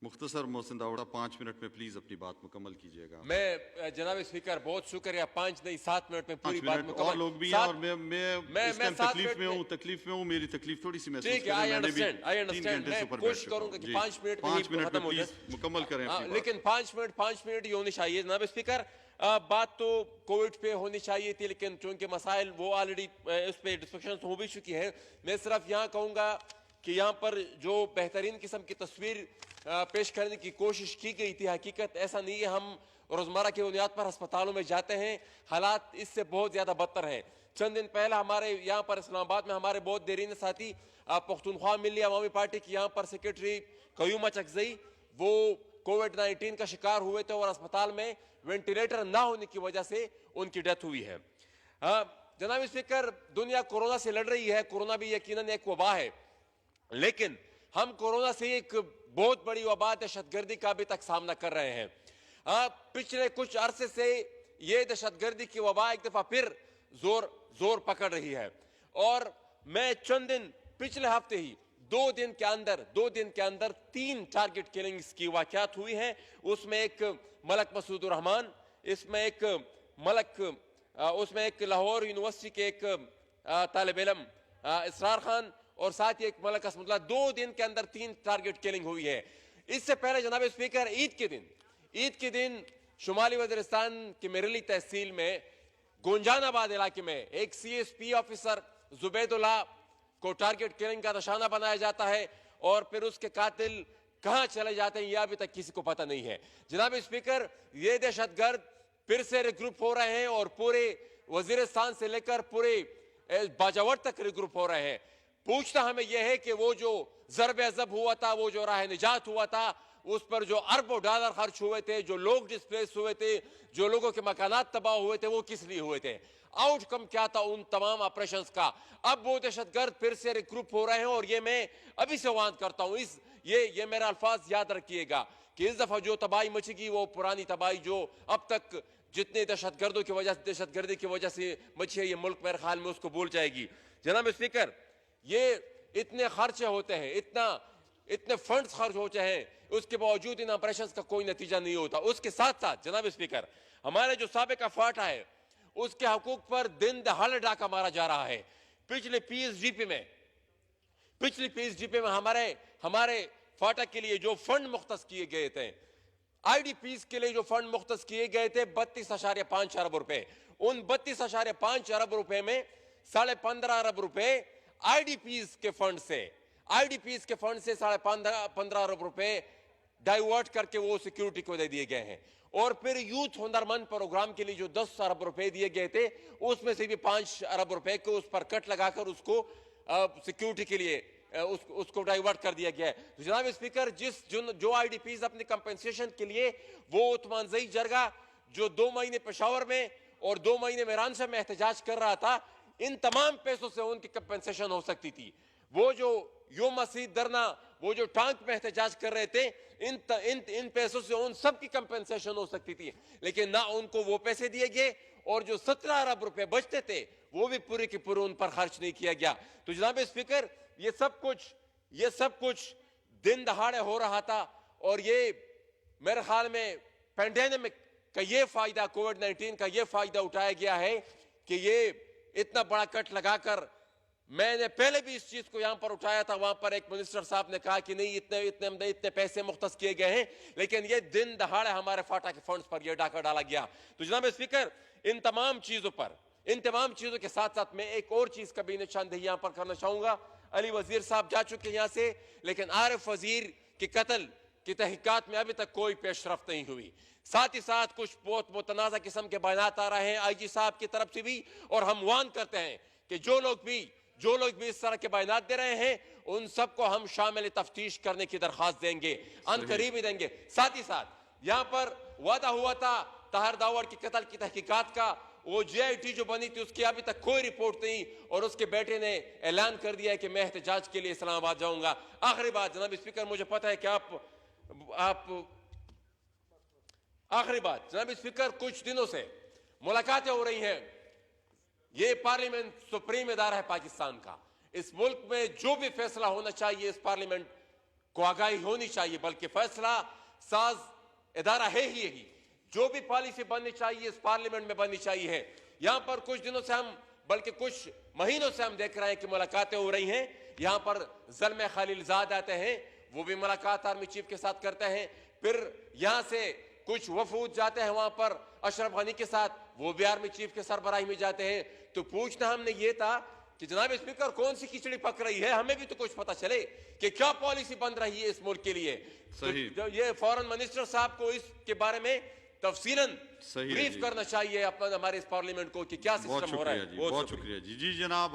मुख्तसर मोहसिन दावड़ा 5 मिनट में प्लीज अपनी बात मुकम्मल कीजिएगा। मैं जनाब स्पीकर बहुत शुक्रिया, 5 नहीं 7 मिनट में पूरी 5 बात मिनट मुकम्मल। और लोग भी हैं और मैं इस टाइम तकलीफ में हूँ, मेरी तकलीफ थोड़ी सी महसूस ठीक है, करें। आई मैंने भी अंडरस्टैंड 3 घंटे से मैं ऊपर कोशिश बैठ चुका हूं। करूंगा कि जी, 5 मिनट में 5 ही मिनट खत्म में हो प्लीज जाए। मुकम्मल करें अपनी बात। लेकिन 5 मिनट ही होनी चाहिए जनाब स्पीकर। बात तो कोविड पे होनी चाहिए थी, लेकिन चूंकि मसाइल वो ऑलरेडी उस पर डिस्कशन हो भी चुकी है। मैं सिर्फ यहाँ कहूँगा कि यहाँ पर जो बेहतरीन किस्म की तस्वीर पेश करने की कोशिश की गई थी, हकीकत ऐसा नहीं है। हम रोजमर्रा की बुनियाद पर अस्पतालों में जाते हैं, हालात इससे बहुत ज्यादा बदतर है। चंद दिन पहले हमारे यहाँ पर इस्लामाबाद में हमारे बहुत देरीन साथी पख्तूनख्वा मिली अवामी पार्टी की यहाँ पर सेक्रेटरी कयूमा चकजई, वो कोविड-19 का शिकार हुए थे और अस्पताल में वेंटिलेटर ना होने की वजह से उनकी डेथ हुई है। जनाब स्पीकर, दुनिया कोरोना से लड़ रही है, कोरोना भी यकीनन एक वबा है, लेकिन हम कोरोना से एक बहुत बड़ी वबा दहशतगर्दी का अभी तक सामना कर रहे हैं। पिछले कुछ अरसे से ये दहशतगर्दी की वबा एक दफा फिर जोर पकड़ रही है और मैं चंद दिन पिछले हफ्ते ही 2 दिन के अंदर 3 टारगेट किलिंग्स की वाकयात हुई हैं। उसमें एक मलक मसूद रहमान, उसमें एक लाहौर यूनिवर्सिटी के एक तालिब इल्म इसरार खान और साथ ही एक मलक असमुल्लाह। 2 दिन के अंदर 3 टारगेट किलिंग हुई है। इससे पहले जनाब स्पीकर ईद के दिन शुमाली वजीरिस्तान की मेरली तहसील में गुंजानाबाद इलाके में एक CSP ऑफिसर जुबैदुल्लाह को टारगेट किलिंग का निशाना बनाया जाता है और फिर उसके कातिल कहां चले जाते हैं यह अभी तक किसी को पता नहीं है। जनाब स्पीकर, ये दहशतगर्द फिर से रिग्रुप हो रहे हैं और पूरे वजीरिस्तान से लेकर पूरे बाजावर तक रिग्रुप हो रहे हैं। पूछता हमें यह है कि वो जो ज़रब अज़ब हुआ था, वो जो राह निजात हुआ था, उस पर जो अरबों डॉलर खर्च हुए थे, जो लोग डिस्प्लेस हुए थे, जो लोगों के मकानात तबाह हुए थे, वो किस लिए हुए थे? आउटकम क्या था उन तमाम ऑपरेशंस का? अब वो दहशतगर्द फिर से रिक्रूट हो रहे हैं और ये मैं अभी से वार्न करता हूं, ये मेरा अल्फाज याद रखिएगा कि इस दफा जो तबाही मचेगी वो पुरानी तबाही जो अब तक जितने दहशतगर्दी की वजह से मची है, ये मुल्क मेरे ख्याल में उसको भूल जाएगी। जनाब स्पीकर, ये इतने खर्चे होते हैं, इतने फंड्स खर्च होते हैं, उसके बावजूद इन ऑपरेशंस का कोई नतीजा नहीं होता। उसके साथ साथ जनाब स्पीकर, हमारे जो साबिका फाटा है उसके हकूक पर दिन दहाड़े डाका मारा जा रहा है। पिछली पीएसडीपी में हमारे फाटा के लिए जो फंड मुख्तस किए गए थे, IDPs के लिए जो फंड मुख्तस किए गए थे 32.5 अरब रुपए, उन 32.5 अरब रुपए में 15.5 अरब रुपए IDPs के फंड से 15.5 अरब रुपए डाइवर्ट करके वो सिक्योरिटी को दे दिए गए हैं। और फिर यूथ हुनरमंद प्रोग्राम के लिए जो 10 अरब रुपए दिए गए थे, उसमें से भी 5 अरब रुपए को उस पर कट लगाकर उसको सिक्योरिटी के लिए उसको डाइवर्ट कर दिया गया है। तो जनाब स्पीकर, जो IDPs अपने कंपेंसेशन के लिए वो उत्मानजई जरगा जो 2 महीने पेशावर में और 2 महीने मेरानसा में एहतजाज कर रहा था, इन तमाम पैसों से उनकी कंपेंसेशन हो सकती थी। वो जो योम मसीद धरना, वो जो टांग में एहतजाज कर रहे थे, इन पैसों से उन सब की कंपेंसेशन हो सकती थी, लेकिन ना उनको वो पैसे दिए गए और जो 17 अरब रुपए बचते थे वो भी पूरे के पूरे उन पर खर्च नहीं किया गया। तो जनाब स्पीकर, ये सब कुछ दिन दहाड़े हो रहा था और ये मेरे ख्याल में पैंडेमिक का ये फायदा, कोविड-19 का ये फायदा उठाया गया है कि ये इतना बड़ा कट लगाकर, मैंने पहले भी इस चीज को यहां पर उठाया था, वहां पर एक मिनिस्टर साहब ने कहा कि नहीं इतने पैसे मुख्तस किए गए हैं, लेकिन ये दिन दहाड़े हमारे फाटा के फंड्स पर यह डाका डाला गया। तो जनाब स्पीकर, इन तमाम चीजों के साथ साथ मैं एक और चीज का भी निशानदेही यहां पर करना चाहूंगा। अली वजीर साहब जा चुके यहां से, लेकिन आरिफ वजीर के कत्ल की तहकीकात में अभी तक कोई पेशरफ्त नहीं हुई। साथ ही साथ कुछ बहुत मुतनाज़ा किस्म के बयानात आ रहे हैं IG साहब की तरफ से भी, और हम वार्न करते हैं कि जो लोग भी इस तरह के बयानात दे रहे हैं उन सबको हम शामिल तफ्तीश करने की दरख्वास्त देंगे, अनकरीब ही देंगे। साथ ही साथ यहां पर वादा हुआ था ताहिर दावर की कत्ल की तहकीकात का, वो JIT जो बनी थी उसकी अभी तक कोई रिपोर्ट नहीं, और उसके बेटे ने ऐलान कर दिया है कि मैं एहतजाज के लिए इस्लामाबाद जाऊंगा। आखिरी बात जनाब स्पीकर, मुझे पता है कि आखिरी बात जनाब स्पीकर, कुछ दिनों से मुलाकातें हो रही हैं। ये पार्लियामेंट सुप्रीम इदारा है पाकिस्तान का। इस मुल्क में जो भी फैसला होना चाहिए इस पार्लियामेंट को आगाही होनी चाहिए, बल्कि फैसला साज इदारा है ही यही। जो भी पॉलिसी बननी चाहिए इस पार्लियामेंट में बननी चाहिए। यहां पर कुछ दिनों से हम, बल्कि कुछ महीनों से हम देख रहे हैं कि मुलाकातें हो रही हैं। यहां पर ज़ल्मे खलीलजाद आते हैं, वो भी मुलाकात आर्मी चीफ के साथ करते हैं। फिर यहां से कुछ वफूद जाते हैं वहां पर अशरफ गनी के साथ, वो भी आर्मी चीफ के सरबराही में जाते हैं। तो पूछना हमने ये था कि जनाब स्पीकर कौन सी खिचड़ी पक रही है, हमें भी तो कुछ पता चले कि क्या पॉलिसी बन रही है इस मुल्क के लिए। सही। तो ये फॉरेन मिनिस्टर साहब को इसके बारे में तफसीलन ब्रीफ करना चाहिए अपना हमारे इस पार्लियामेंट को कि क्या सिस्टम हो रहा है। बहुत शुक्रिया जी, बहुत शुक्रिया जी। जी जनाब।